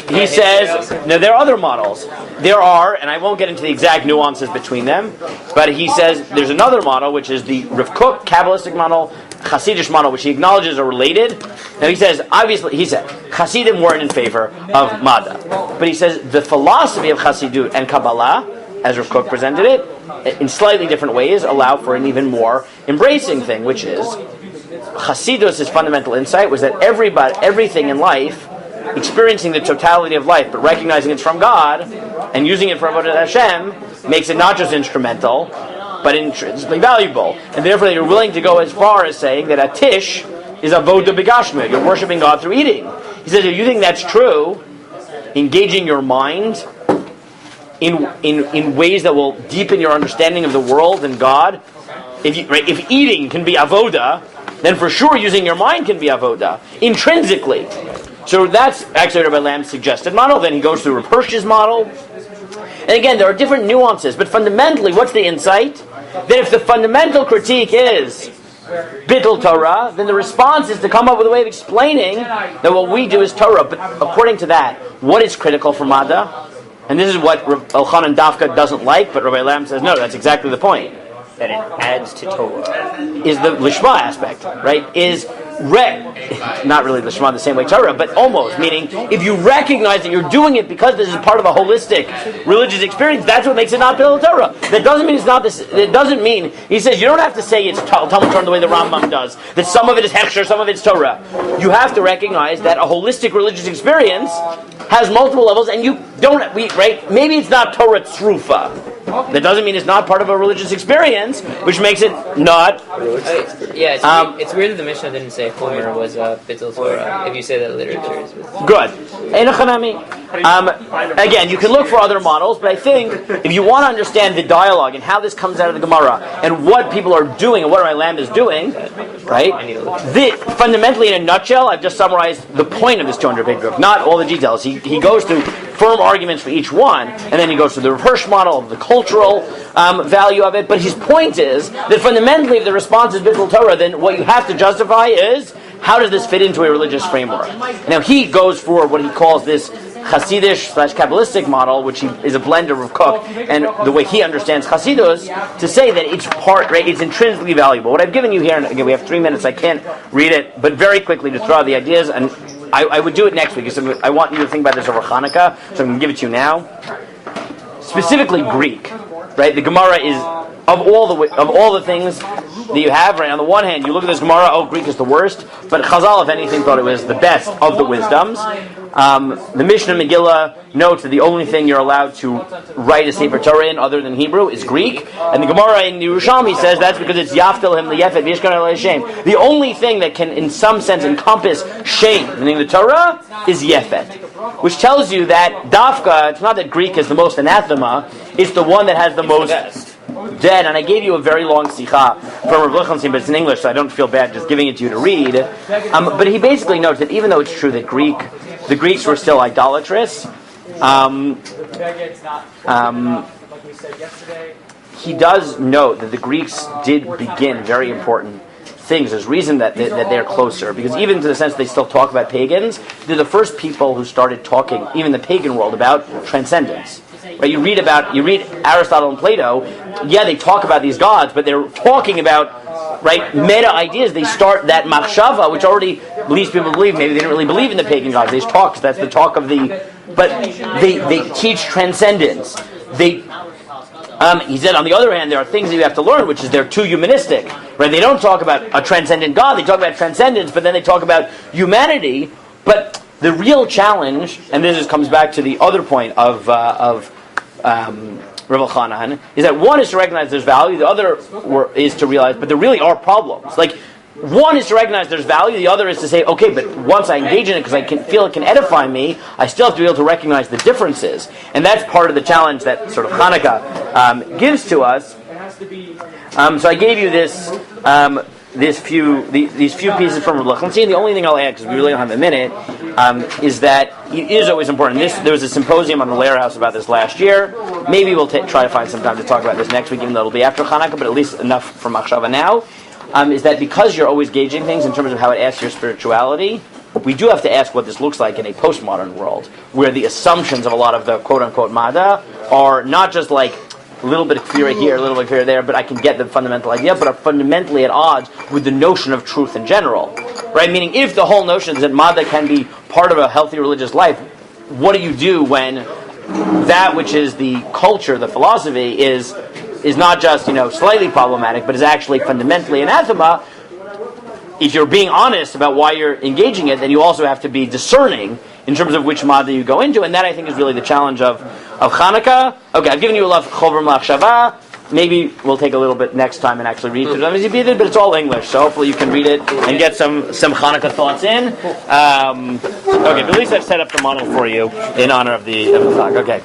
He says, no, there are other models. There are, and I won't get into the exact nuances between them, but he says there's another model, which is the Rav Kook Kabbalistic model, Hasidic model, which he acknowledges are related. Now he said, Hasidim weren't in favor of Mada. But he says the philosophy of Hasidut and Kabbalah, as Rav Kook presented it, in slightly different ways, allow for an even more embracing thing, which is Hasidus' fundamental insight was that everything in life, experiencing the totality of life, but recognizing it's from God and using it for Avodat Hashem, makes it not just instrumental, but intrinsically valuable. And therefore, you're willing to go as far as saying that a tish is avodah b'gashmi. You're worshiping God through eating. He says, if you think that's true, engaging your mind in ways that will deepen your understanding of the world and God. If eating can be avoda, then for sure using your mind can be avoda intrinsically. So that's actually Rabbi Lamb's suggested model. Then he goes through Rav Hirsch's model. And again, there are different nuances, but fundamentally, what's the insight? That if the fundamental critique is bittul Torah, then the response is to come up with a way of explaining that what we do is Torah. But according to that, what is critical for Mada? And this is what Elchanan Dafka doesn't like, but Rabbi Lam says, no, that's exactly the point. That it adds to Torah. Is the Lishma aspect, right? Not really Lishma the same way Torah, but almost, meaning if you recognize that you're doing it because this is part of a holistic religious experience, that's what makes it not Bittul Torah. That doesn't mean it's not this. It doesn't mean, he says, you don't have to say it's Talmud Torah the way the Rambam does, that some of it is Hechsher, some of it's Torah. You have to recognize that a holistic religious experience has multiple levels, and you don't, right? Maybe it's not Torah Tzrufa. That doesn't mean it's not part of a religious experience, which makes it not. It's weird that the Mishnah didn't say Homer was Bittul Torah. If you say that literature is good. Again, you can look for other models, but I think if you want to understand the dialogue and how this comes out of the Gemara and what people are doing and what Rabbi Lam is doing, right? Fundamentally, in a nutshell, I've just summarized the point of this 200-page book, not all the details. He goes through firm arguments for each one, and then he goes through the Rav Hirsch model of the cultural value of it. But his point is that fundamentally, if the response is Bittul Torah, then what you have to justify is how does this fit into a religious framework? Now he goes for what he calls this Hasidish / Kabbalistic model, which is a blend of Rav Kook and the way he understands Hasidus, to say that each part, right, it's intrinsically valuable. What I've given you here, and again we have 3 minutes, I can't read it, but very quickly to throw out the ideas, and I would do it next week, because I want you to think about this over Chanukah, so I'm going to give it to you now. Specifically Greek, right? The Gemara is, of all the things that you have, right, on the one hand, you look at this Gemara, Greek is the worst, but Chazal, if anything, thought it was the best of the wisdoms. The Mishnah Megillah notes that the only thing you're allowed to write a Sefer Torah in other than Hebrew is Greek, and the Gemara in Yerushalmi says that's because it's Yaftel him liyefet v'yishkar alei shem. The only thing that can, in some sense, encompass shame, meaning the Torah, is Yefet, which tells you that Dafka, it's not that Greek is the most anathema, it's the one that has the most dead. And I gave you a very long sikha from Rav Lichtenstein, but it's in English, so I don't feel bad just giving it to you to read. But he basically notes that even though it's true that the Greeks were still idolatrous, he does note that the Greeks did begin very important things. There's reason that they're closer, because even to the sense they still talk about pagans, they're the first people who started talking, even the pagan world, about transcendence. Right? You read Aristotle and Plato. Yeah, they talk about these gods, but they're talking about, right, meta ideas. They start that machshava, which already leads people to believe. Maybe they didn't really believe in the pagan gods. They talk. That's the talk of the. But they teach transcendence. He said, on the other hand, there are things that you have to learn, which is they're too humanistic. Right? They don't talk about a transcendent God. They talk about transcendence, but then they talk about humanity. But the real challenge, and this comes back to the other point of Rav Elchanan, is that one is to recognize there's value, the other is to realize, but there really are problems. Like, one is to recognize there's value, the other is to say, okay, but once I engage in it, because I can feel it can edify me, I still have to be able to recognize the differences. And that's part of the challenge that sort of Chanukah gives to us. So I gave you these few pieces from Rav Lichtenstein. The only thing I'll add, because we really don't have a minute, is that it is always important. There was a symposium on the Lair House about this last year. Maybe we'll try to find some time to talk about this next week, even though it'll be after Chanukah, but at least enough for Machshava now. Is that because you're always gauging things in terms of how it asks your spirituality, we do have to ask what this looks like in a postmodern world, where the assumptions of a lot of the quote-unquote Mada are not just like a little bit of fear here, a little bit of fear there, but I can get the fundamental idea, but are fundamentally at odds with the notion of truth in general. Right? Meaning, if the whole notion is that Mada can be part of a healthy religious life, what do you do when that which is the culture, the philosophy, is not just, slightly problematic, but is actually fundamentally anathema? If you're being honest about why you're engaging it, then you also have to be discerning in terms of which Mada you go into, and that I think is really the challenge of Chanukah. Okay, I've given you a lot of Chover Machshava. Maybe we'll take a little bit next time and actually read it. But it's all English, so hopefully you can read it and get some Chanukah thoughts in. Okay, but at least I've set up the model for you in honor of the talk. Okay.